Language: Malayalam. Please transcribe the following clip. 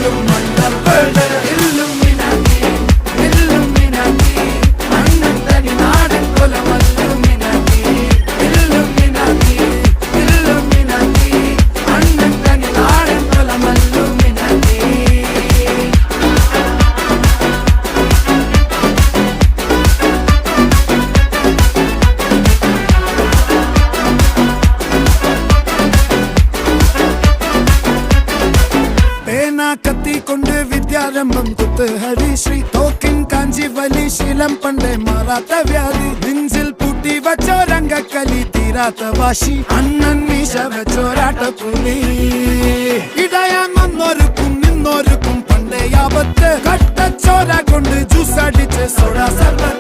പോലും മണ്ടപ്പേട് ഇല്ലുമിനാറ്റി ഇല്ലുമിനാറ്റി അണ്ണൻ തനി നാടൻ കൊലമല്ലുമിനാറ്റി ഇല്ലുമിനാറ്റി ഇല്ലുമിനാറ്റി അണ്ണൻ തനി നാടൻ കൊലമല്ലുമിനാറ്റി. കത്തി കൊണ്ട് വിദ്യാരംഭം കുത്ത് ഹരിശ്രീ തോക്കിൻ കാഞ്ചി വലി ശീലം പണ്ടേ മാറാത്ത വ്യാധി നെഞ്ചിൽ പൂട്ടി വച്ചോരംഗക്കലി തീരാത്ത വാശി അണ്ണൻ മീശ വെച്ചോരാട്ട പുലി ഇടയാൻ വന്നോർക്കും നിന്നോർക്കും പണ്ടേ ആപത്ത് കട്ടച്ചോര കൊണ്ട് ജ്യൂസ് അടിച്ച് സോഡ സർബത്ത്